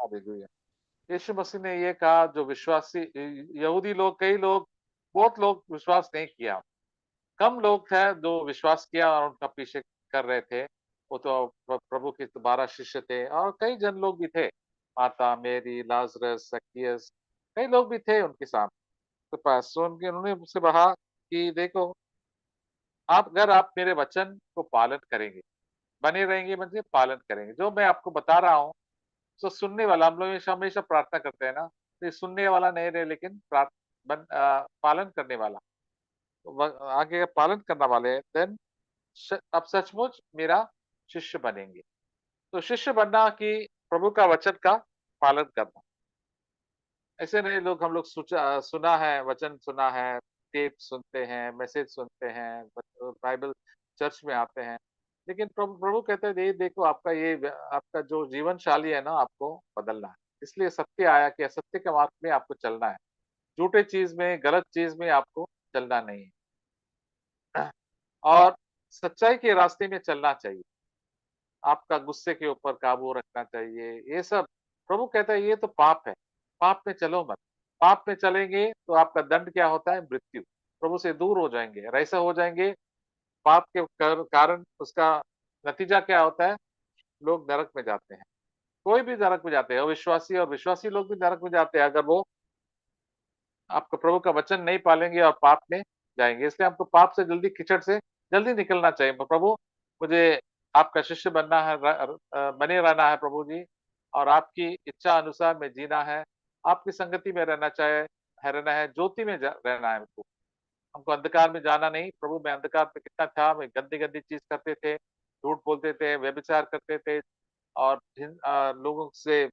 Hallelujah. यीशु मसीह ने ये कहा, जो विश्वासी यहूदी लोग, कई लोग, बहुत लोग विश्वास नहीं किया। कम लोग थे जो विश्वास किया और उनका पीछे कर रहे थे। वो तो प्रभु के 12 शिष्य थे और कई जन लोग भी थे। माता, मेरी, लाजरस, जक्कियस, कई लोग भी थे उनके साथ के पास। तो उन्होंने मुझसे कहा कि देखो, आप अगर आप मेरे वचन को पालन करेंगे, बने रहेंगे, मुझे पालन करेंगे, जो मैं आपको बता रहा हूँ, तो सुनने वाला, हम लोग हमेशा हमेशा प्रार्थना करते हैं ना, तो ये सुनने वाला नहीं रहे, लेकिन पालन करने वाला, आगे का पालन करने वाले हैं, देन आप सचमुच मेरा शिष्य बनेंगे। तो शिष्य बनना कि प्रभु का वचन का पालन करना। ऐसे नहीं लोग, हम लोग सुना है, वचन सुना है, टेप सुनते हैं, मैसेज सुनते हैं, बाइबल चर्च में आते हैं, लेकिन प्रभु प्रभु कहते हैं, ये देखो, आपका जो जीवन शैली है ना, आपको बदलना है। इसलिए सत्य आया कि असत्य के मार्ग में आपको चलना है। झूठे चीज में, गलत चीज में आपको चलना नहीं है और सच्चाई के रास्ते में चलना चाहिए। आपका गुस्से के ऊपर काबू रखना चाहिए। ये सब प्रभु कहता है, ये तो पाप है, पाप में चलो मत। पाप में चलेंगे तो आपका दंड क्या होता है? मृत्यु। प्रभु से दूर हो जाएंगे, और ऐसा हो जाएंगे। पाप के कारण उसका नतीजा क्या होता है? लोग नरक में जाते हैं। कोई भी नरक में जाते हैं, अविश्वासी और विश्वासी लोग भी नरक में जाते हैं, अगर वो आपको प्रभु का वचन नहीं पालेंगे और पाप में जाएंगे। इसलिए हमको पाप से जल्दी, कीचड़ से जल्दी निकलना चाहिए। प्रभु, मुझे आपका शिष्य बनना है, बने रहना है प्रभु जी, और आपकी इच्छा अनुसार में जीना है। आपकी संगति में रहना है, ज्योति में रहना है। हमको अंधकार में जाना नहीं। प्रभु, मैं अंधकार में कितना था, मैं गंदी गंदी चीज करते थे, झूठ बोलते थे, व्यभिचार करते थे, और लोगों से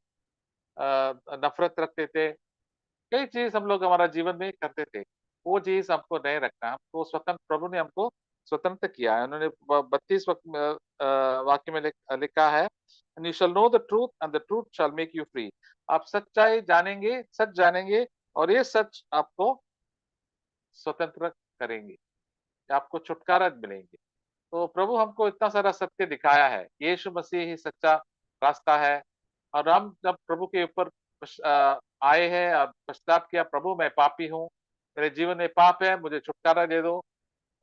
नफरत रखते थे। कई चीज हम लोग हमारा जीवन में करते थे। वो चीज हमको नहीं रखना। हमको स्वतंत्र, प्रभु ने हमको स्वतंत्र किया है। उन्होंने 32 वाक्य में लिखा है, and you shall know the truth and the truth shell make you free. आप सच्चाई जानेंगे, सच जानेंगे, और ये सच आपको स्वतंत्र करेंगे, आपको छुटकारा मिलेंगे। तो प्रभु हमको इतना सारा सत्य दिखाया है। यीशु मसीह ही सच्चा रास्ता है। और हम जब प्रभु के ऊपर आए हैं और पश्चाताप किया, प्रभु मैं पापी हूँ, मेरे जीवन में पाप है, मुझे छुटकारा दे दो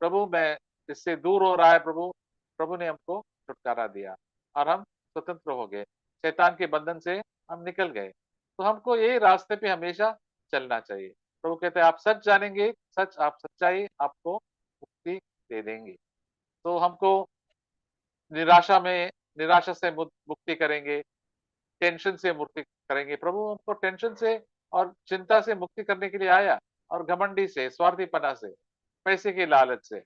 प्रभु, मैं इससे दूर हो रहा है प्रभु। प्रभु ने हमको छुटकारा दिया और हम स्वतंत्र हो गए, शैतान के बंधन से हम निकल गए। तो हमको यही रास्ते पे हमेशा चलना चाहिए। प्रभु कहते हैं, आप सच जानेंगे, सच, आप सच्चाई आपको मुक्ति दे देंगे। तो हमको निराशा से मुक्ति करेंगे, टेंशन से मुक्ति करेंगे। प्रभु हमको टेंशन से और चिंता से मुक्ति करने के लिए आया, और घमंडी से, स्वार्थीपना से, पैसे की लालच से,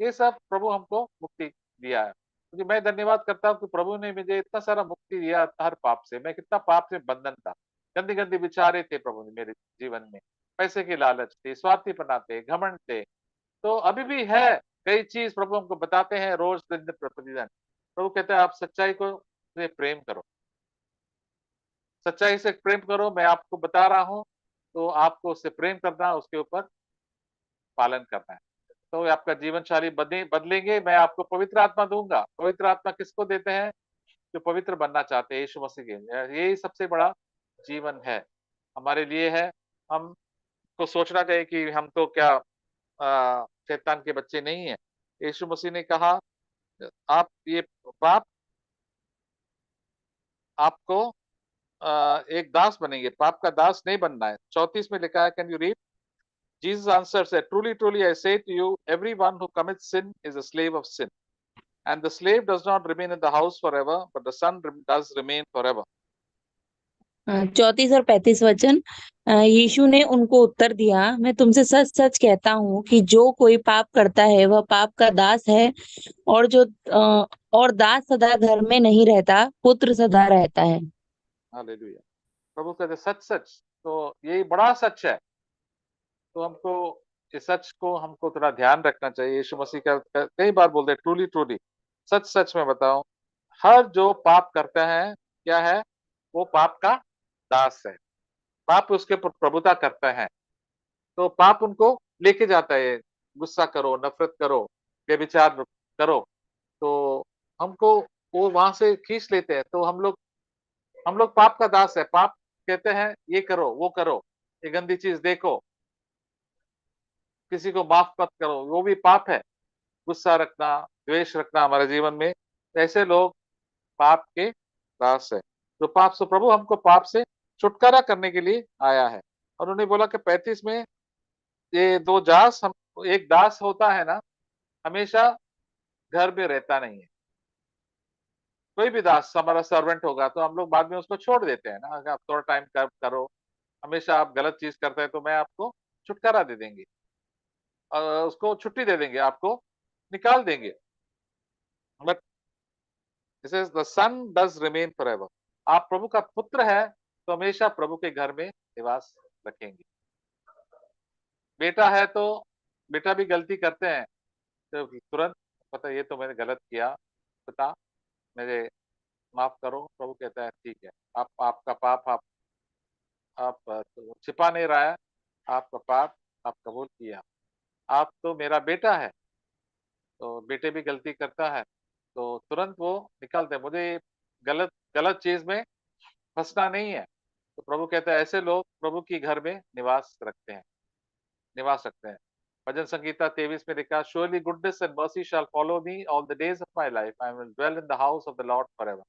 ये सब प्रभु हमको मुक्ति दिया है। क्योंकि मैं धन्यवाद करता हूँ कि प्रभु ने मुझे इतना सारा मुक्ति दिया हर पाप से। मैं कितना पाप से बंधन था, गंदी गंदी विचारे थे प्रभु ने मेरे जीवन में, पैसे की लालच थी, स्वार्थीपना थे, घमंड थे। तो अभी भी है, कई चीज प्रभु हमको बताते हैं रोज, दिन प्रतिदिन। प्रभु कहते हैं, आप सच्चाई को से प्रेम करो, सच्चाई से प्रेम करो। मैं आपको बता रहा हूँ, तो आपको उससे प्रेम करना, उसके ऊपर पालन करना है। तो आपका जीवन शैली बदलेंगे। मैं आपको पवित्र आत्मा दूंगा। पवित्र आत्मा किसको देते हैं? जो पवित्र बनना चाहते हैं, यीशु मसीह के। यही सबसे बड़ा जीवन है, हमारे लिए है। हमको सोचना चाहिए कि हम तो क्या शैतान के बच्चे नहीं है। यीशु मसीह ने कहा, आप ये पाप आपको एक दास बनेंगे, पाप का दास नहीं बनना है। 34 में लिखा है, can you read? Jesus answered, said, truly, truly, I say to you, everyone who commits sin is a slave of sin. And the slave does not remain in the house forever, but the son does remain forever. 34 और 35 वचन। यीशु ने उनको उत्तर दिया, मैं तुमसे सच सच कहता हूँ कि जो कोई पाप करता है वह पाप का दास है, और और दास सदा घर में नहीं रहता, पुत्र सदा रहता है। हालेलुया। प्रभु कहते सच सच, तो यही बड़ा सच है। तो हमको इस सच को हमको थोड़ा ध्यान रखना चाहिए। यीशु मसीह का कई बार बोलते हैं, ट्रूली ट्रूली, सच सच में बताओ, हर जो पाप करता है, क्या है? वो पाप का दास है। पाप उसके ऊपर प्रभुता करता है। तो पाप उनको लेके जाता है। गुस्सा करो, नफरत करो, व्यभिचार करो, तो हमको वो वहां से खींच लेते हैं। तो हम लोग हम लोग पाप का दास है। पाप कहते हैं ये करो, वो करो, ये गंदी चीज देखो, किसी को माफ मत करो, वो भी पाप है। गुस्सा रखना, द्वेष रखना हमारे जीवन में, ऐसे लोग पाप के दास है। तो पाप से प्रभु हमको पाप से छुटकारा करने के लिए आया है। और उन्होंने बोला कि 35 में, ये दो दास, हम एक दास होता है ना, हमेशा घर में रहता नहीं है। कोई भी दास हमारा सर्वेंट होगा तो हम लोग बाद में उसको छोड़ देते हैं ना, अगर आप थोड़ा टाइम करो, हमेशा आप गलत चीज करते हैं तो मैं आपको छुटकारा दे देंगे, उसको छुट्टी दे देंगे, आपको निकाल देंगे। But this the son does remain forever. आप प्रभु का पुत्र है तो हमेशा प्रभु के घर में निवास रखेंगे। बेटा है तो बेटा भी गलती करते हैं तो तुरंत पता ये तो मैंने गलत किया, पिता मेरे माफ करो। प्रभु कहता है ठीक है, आप आपका पाप आप तो छिपा नहीं रहा है, आपका पाप आप कबूल किया, आप तो मेरा बेटा है। तो बेटे भी गलती करता है तो तुरंत वो निकालते हैं, मुझे गलत गलत चीज में फंसना नहीं है। तो प्रभु कहता है ऐसे लोग प्रभु की घर में निवास रखते हैं। भजन संगीता 23 में लिखा, surely goodness and mercy shall follow me all the days of my life, I will dwell in the house of the Lord forever.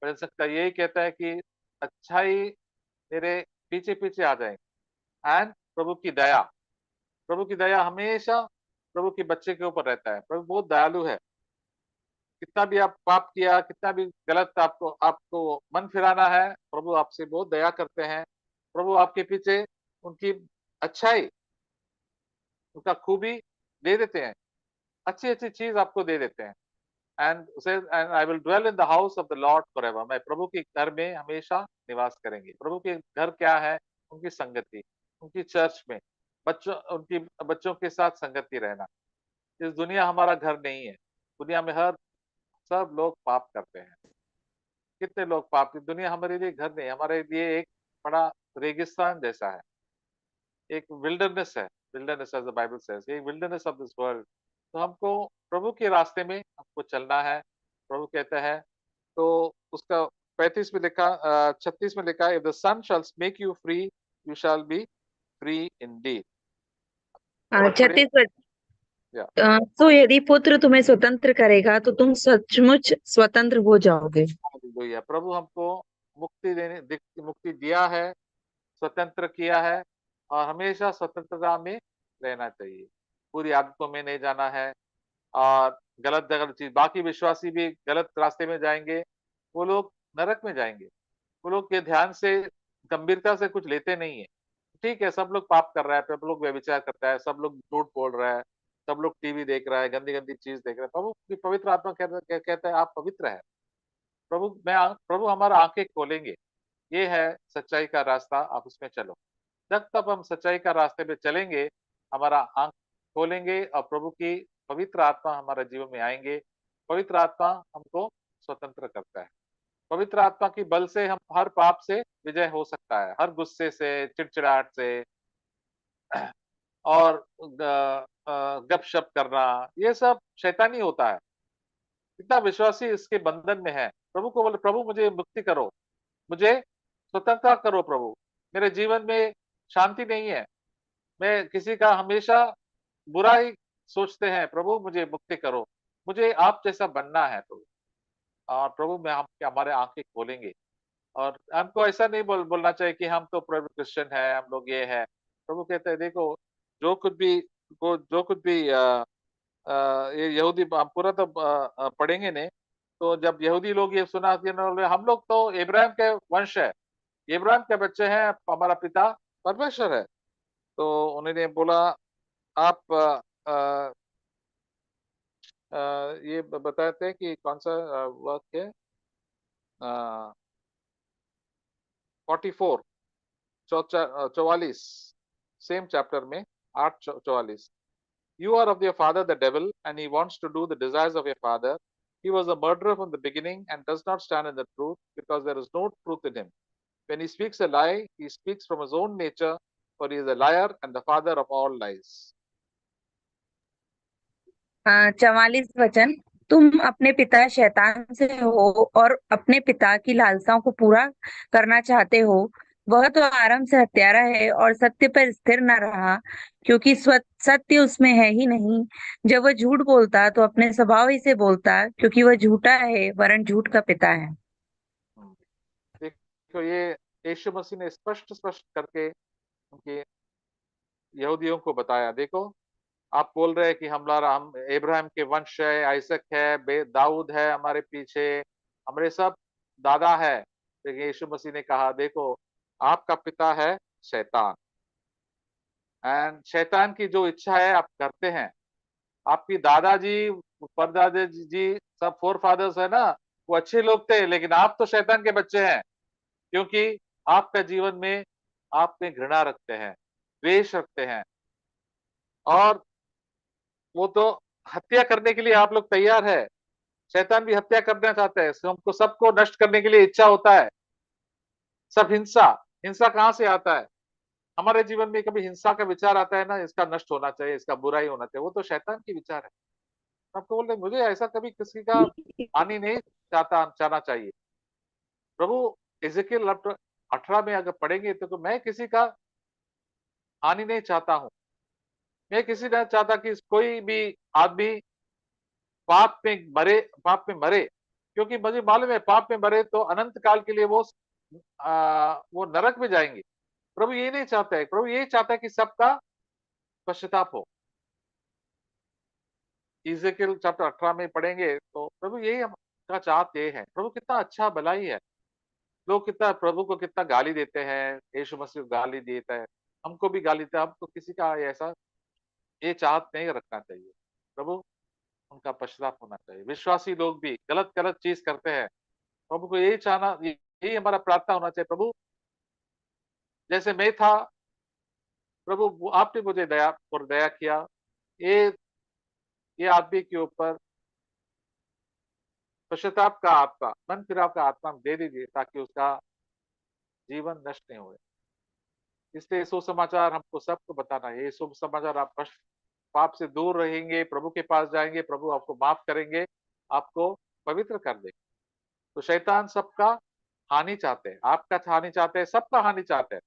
भजन संगीता यही कहता है कि अच्छाई मेरे पीछे पीछे आ जाएंगे। एंड प्रभु की दया हमेशा प्रभु के बच्चे के ऊपर रहता है। प्रभु बहुत दयालु है। कितना भी आप पाप किया, कितना भी गलत आपको आपको मन फिराना है, प्रभु आपसे बहुत दया करते हैं। प्रभु आपके पीछे उनकी अच्छाई, उनका खूबी दे देते हैं, अच्छी अच्छी चीज आपको दे देते हैं। And I will dwell in the house of the Lord forever. मैं प्रभु के घर में हमेशा निवास करेंगे। प्रभु के घर क्या है? उनकी संगति, उनकी चर्च में उनकी बच्चों के साथ संगति रहना। इस दुनिया हमारा घर नहीं है। दुनिया में हर सब लोग पाप करते हैं। कितने लोग पाप, दुनिया हमारे लिए घर नहीं, हमारे लिए एक बड़ा रेगिस्तान जैसा है, एक विल्डरनेस है। Wilderness as the Bible says, एक विल्डरनेस ऑफ दिस वर्ल्ड। तो हमको प्रभु के रास्ते में हमको चलना है। प्रभु कहता है तो उसका 35 में लिखा, 36 में लिखा, if the son shall make you free you shall be free indeed. पढ़िए। 36। या तो यदि पुत्र तुम्हें स्वतंत्र करेगा तो तुम सचमुच स्वतंत्र हो जाओगे। हालेलुया। प्रभु हमको मुक्ति दिया है, स्वतंत्र किया है, और हमेशा स्वतंत्रता में रहना चाहिए। बुरी आदतों में नहीं जाना है, और गलत गलत चीज, बाकी विश्वासी भी गलत रास्ते में जाएंगे, वो लोग नरक में जाएंगे। वो लोग के ध्यान से, गंभीरता से कुछ लेते नहीं है। ठीक है, सब लोग पाप कर रहा है, सब लोग व्यभिचार करता है, सब लोग झूठ बोल रहा है, सब लोग टीवी देख रहा है, गंदी गंदी चीज देख रहा है। प्रभु की पवित्र आत्मा कहता है आप पवित्र है। प्रभु हमारा आंखें खोलेंगे। ये है सच्चाई का रास्ता, आप उसमें चलो। जब तक हम सच्चाई का रास्ते पे चलेंगे, हमारा आंख खोलेंगे और प्रभु की पवित्र आत्मा हमारे जीवन में आएंगे। पवित्र आत्मा हमको स्वतंत्र करता है। पवित्र आत्मा की बल से हम हर पाप से विजय हो सकता है, हर गुस्से से, चिड़चिड़ाहट से, और गपशप करना, ये सब शैतानी होता है। कितना विश्वासी इसके बंधन में है। प्रभु को बोले, प्रभु मुझे मुक्ति करो, मुझे स्वतंत्रता करो प्रभु। मेरे जीवन में शांति नहीं है, मैं किसी का हमेशा बुरा ही सोचते हैं। प्रभु मुझे मुक्ति करो, मुझे आप जैसा बनना है प्रभु। और प्रभु में हम हमारे आंखें खोलेंगे, और हमको ऐसा नहीं बोलना चाहिए कि हम तो प्रभु क्रिश्चियन है, हम लोग ये है। प्रभु कहते हैं देखो, जो कुछ भी जो कुछ भी ये यहूदी, हम पूरा तो पढ़ेंगे नहीं। तो जब यहूदी लोग ये सुना कि हम लोग तो इब्राहिम के वंश है, इब्राहिम के बच्चे हैं, हमारा पिता परमेश्वर है। तो उन्होंने बोला आप ये बताते हैं कि कौन सा वाक्य है, 44, 44, सेम चैप्टर में 8:44। You are of your father the devil, and he wants to do the desires of your father. He was a murderer from the beginning and does not stand in the truth, because there is no truth in him. When he speaks a lie, he speaks from his own nature, for he is a liar and the father of all lies. 44 वचन, तुम अपने पिता शैतान से हो और अपने पिता की लालसाओं को पूरा करना चाहते हो। वह तो आरंभ से हत्यारा है और सत्य पर स्थिर न रहा, क्योंकि सत्य उसमें है ही नहीं। जब वह झूठ बोलता तो अपने स्वभाव ही से बोलता, क्योंकि वह झूठा है, वरन झूठ का पिता है। हम्म, देखो ये यीशु मसीह ने स्पष्ट स्पष्ट करके उनके यहूदियों को बताया। देखो, आप बोल रहे हैं कि हम इब्राहिम के वंश है, आइसक है, दाऊद है हमारे पीछे, हमारे सब दादा है। लेकिन यीशु मसीह ने कहा, देखो, आपका पिता है शैतान, एंड शैतान की जो इच्छा है आप करते हैं। आपकी दादाजी, परदादा जी, सब फोर फादर्स है ना, वो अच्छे लोग थे, लेकिन आप तो शैतान के बच्चे हैं, क्योंकि आपका जीवन में आप में घृणा रखते हैं, द्वेष रखते हैं, और वो तो हत्या करने के लिए आप लोग तैयार है। शैतान भी हत्या करना चाहता है, हमको सबको नष्ट करने के लिए इच्छा होता है। सब हिंसा, हिंसा कहाँ से आता है? हमारे जीवन में कभी हिंसा का विचार आता है ना, इसका नष्ट होना चाहिए, इसका बुरा ही होना चाहिए, वो तो शैतान की विचार है। आपको बोल रहे मुझे ऐसा कभी किसी का हानि नहीं चाहना चाहिए। प्रभु इज़ेकिएल 18 में अगर पढ़ेंगे तो मैं किसी का हानि नहीं चाहता हूँ। मैं किसी नहीं चाहता कि कोई भी आदमी पाप में मरे, क्योंकि मुझे मालूम है पाप में मरे तो अनंत काल के लिए वो नरक में जाएंगे। प्रभु ये नहीं चाहता है, प्रभु ये चाहता है कि सबका पश्चाताप हो। इज़ेकिएल चैप्टर 18 में पढ़ेंगे तो प्रभु यही हम का चाहत ये है। प्रभु कितना अच्छा भलाई है। लोग कितना प्रभु को कितना गाली देते हैं, यीशु मसीह को गाली देता है, हमको भी गाली देता है। हमको किसी का ऐसा ये चाहत नहीं रखना चाहिए। प्रभु उनका पश्चाताप होना चाहिए। विश्वासी लोग भी गलत गलत चीज करते हैं, प्रभु को यही हमारा प्रार्थना होना चाहिए। प्रभु जैसे मैं था, प्रभु आपने मुझे दया किया, ये ये आदमी के ऊपर पश्चाताप का आत्मा, मन फिराव का आत्मा दे दीजिए, ताकि उसका जीवन नष्ट नहीं हो। इसलिए सुसमाचार हमको सबको बताना है। ये शुभ समाचार, आप पाप से दूर रहेंगे, प्रभु के पास जाएंगे, प्रभु आपको माफ करेंगे, आपको पवित्र कर देंगे। तो शैतान सबका हानि चाहते हैं, आपका हानि चाहते हैं, सबका हानि चाहते हैं।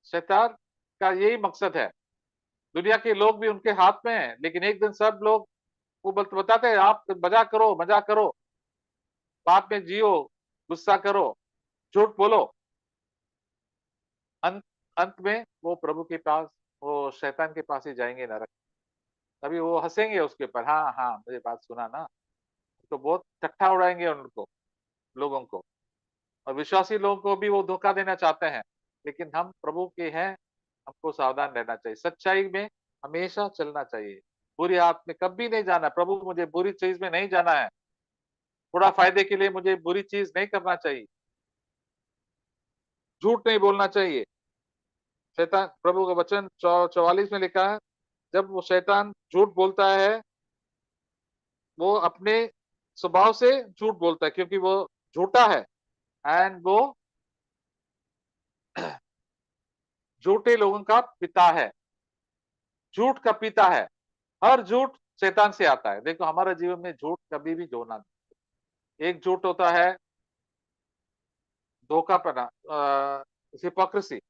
शैतान का यही मकसद है। दुनिया के लोग भी उनके हाथ में हैं, लेकिन एक दिन सब लोग वो बताते हैं, आप मजा करो, पाप में जियो, गुस्सा करो, झूठ बोलो। अंत अंत में वो प्रभु के पास, वो शैतान के पास ही जाएंगे नरक। तभी वो हंसेंगे उसके ऊपर, हाँ हाँ मुझे बात सुना ना। तो बहुत ठट्ठा उड़ाएंगे उनको, लोगों को। और विश्वासी लोगों को भी वो धोखा देना चाहते हैं, लेकिन हम प्रभु के हैं, हमको सावधान रहना चाहिए, सच्चाई में हमेशा चलना चाहिए, बुरी हाथ में कभी नहीं जाना। प्रभु मुझे बुरी चीज में नहीं जाना है, थोड़ा फायदे के लिए मुझे बुरी चीज नहीं करना चाहिए, झूठ नहीं बोलना चाहिए। शैतान, प्रभु का वचन 44 में लिखा है, जब वो शैतान झूठ बोलता है, वो अपने स्वभाव से झूठ बोलता है, क्योंकि वो झूठा है, एंड वो झूठे लोगों का पिता है, झूठ का पिता है। हर झूठ शैतान से आता है। देखो हमारे जीवन में झूठ कभी भी जोड़ना नहीं। एक झूठ होता है धोखापना, हिपोक्रेसी,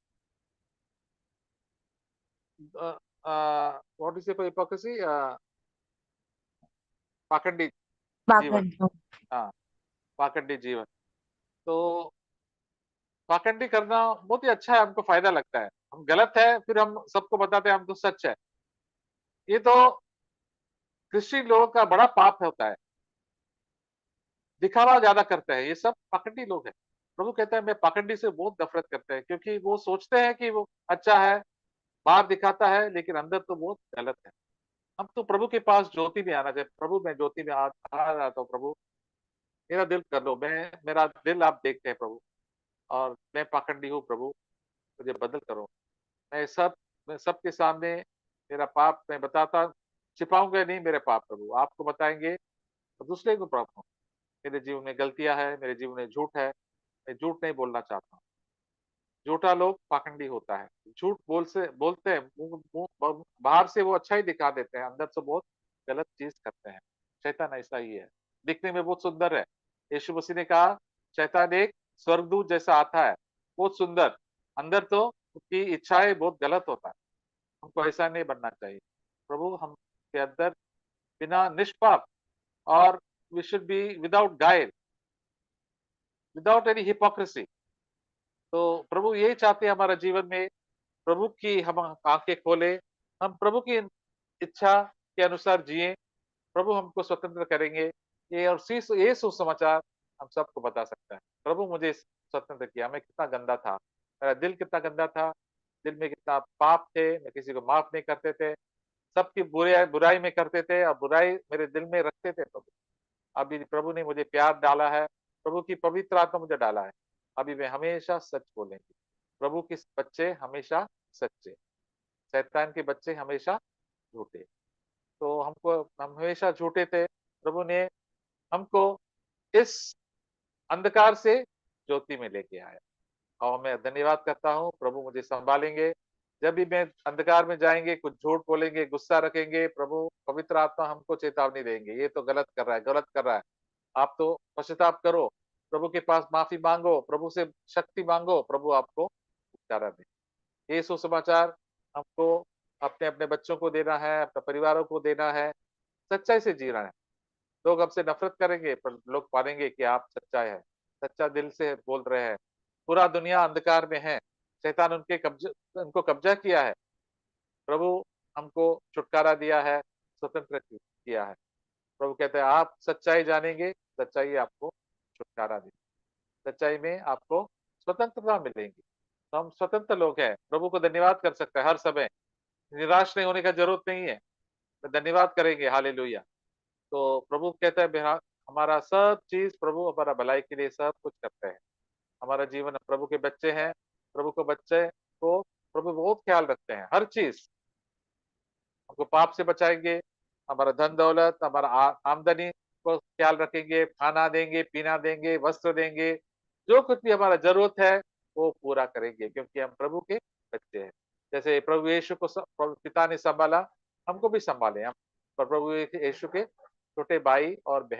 व्हाट इज हिपोक्रेसी, पाखंडी जीवन। पाखंड। हाँ, पाखंडी जीवन। तो पाखंडी करना बहुत ही अच्छा है, हमको फायदा लगता है। हम गलत है फिर हम सबको बताते हैं हम तो सच है। ये तो क्रिश्चियन लोगों का बड़ा पाप होता है, दिखावा ज्यादा करते हैं, ये सब पाखंडी लोग हैं। प्रभु कहता है मैं पाखंडी से बहुत नफरत करते हैं, क्योंकि वो सोचते हैं कि वो अच्छा है, बाहर दिखाता है, लेकिन अंदर तो बहुत गलत है। हम तो प्रभु के पास ज्योति में आना चाहिए। प्रभु मैं ज्योति में आ जाता हूँ, प्रभु मेरा दिल कर लो, मेरा दिल आप देखते हैं प्रभु, और मैं पाखंडी हूँ प्रभु, मुझे बदल करो। मैं सबके सामने मेरा पाप मैं बताता, छिपाऊंगा नहीं मेरे पाप, प्रभु आपको बताएंगे तो दूसरे को पाप हो। मेरे जीवन में गलतियां है, मेरे जीवन में झूठ है, मैं झूठ नहीं बोलना चाहता हूँ। झूठा लोग पाखंडी होता है, झूठ बोलते हैं, बाहर से वो अच्छा ही दिखा देते हैं, अंदर से बहुत गलत चीज करते हैं। शैतान ऐसा ही है, दिखने में बहुत सुंदर है। यीशु मसीह ने कहा शैतान एक स्वर्गदूत जैसा आता है, बहुत सुंदर, अंदर तो उसकी इच्छाएं बहुत गलत होता है। हमको ऐसा नहीं बनना चाहिए। प्रभु हम के अंदर बिना निष्पाप, और वी शुड बी विदाउट गाइल, विदाउट एनी हिपोक्रेसी। तो प्रभु यही चाहते हैं हमारे जीवन में, प्रभु की हम आंखें खोले, हम प्रभु की इच्छा के अनुसार जिए, प्रभु हमको स्वतंत्र करेंगे। ये और ये सुसमाचार हम सबको बता सकता है। प्रभु मुझे स्वतंत्र किया, मैं कितना गंदा था, मेरा दिल कितना गंदा था, दिल में कितना पाप थे, मैं किसी को माफ नहीं करते थे, सबकी बुराई में करते थे और बुराई मेरे दिल में रखते थे। प्रभु अभी प्रभु ने मुझे प्यार डाला है, प्रभु की पवित्र आत्मा मुझे डाला है। अभी मैं हमेशा सच बोलेंगे। प्रभु के बच्चे हमेशा सच्चे, शैतान के बच्चे हमेशा झूठे। तो हम हमेशा झूठे थे, प्रभु ने हमको इस अंधकार से ज्योति में लेके आया, और मैं धन्यवाद करता हूँ। प्रभु मुझे संभालेंगे, जब भी मैं अंधकार में जाएंगे, कुछ झूठ बोलेंगे, गुस्सा रखेंगे, प्रभु पवित्र आत्मा हमको चेतावनी देंगे, ये तो गलत कर रहा है, गलत कर रहा है, आप तो पश्चाताप करो, प्रभु के पास माफी मांगो, प्रभु से शक्ति मांगो, प्रभु आपको छुटकारा दे। ये सुसमाचार हमको अपने अपने बच्चों को देना है, अपने परिवारों को देना है, सच्चाई से जीना है। लोग हमसे नफरत करेंगे, पर लोग पालेंगे कि आप सच्चाई है, सच्चा दिल से बोल रहे हैं। पूरा दुनिया अंधकार में है, शैतान उनको कब्जा किया है, प्रभु हमको छुटकारा दिया है, स्वतंत्र किया है। प्रभु कहते हैं आप सच्चाई जानेंगे, सच्चाई आपको छुटकारा देगी, सच्चाई में आपको स्वतंत्रता मिलेगी। तो हम स्वतंत्र लोग हैं, प्रभु को धन्यवाद कर सकते हैं हर समय, निराश नहीं होने का जरूरत नहीं है, तो धन्यवाद करेंगे, हालेलुया। तो प्रभु कहता है हमारा सब चीज प्रभु हमारा भलाई के लिए सब कुछ करते हैं। हमारा जीवन प्रभु के बच्चे हैं, प्रभु के बच्चे को प्रभु बहुत ख्याल रखते हैं, हर चीज हमको पाप से बचाएंगे, हमारा धन दौलत, हमारा आमदनी को ख्याल रखेंगे, खाना देंगे, पीना देंगे, वस्त्र देंगे, जो कुछ भी हमारा जरूरत है वो पूरा करेंगे, क्योंकि हम प्रभु के बच्चे हैं। जैसे प्रभु यीशु को पिता ने संभाला, हमको भी संभाले हम, पर प्रभु यीशु के छोटे भाई और बहन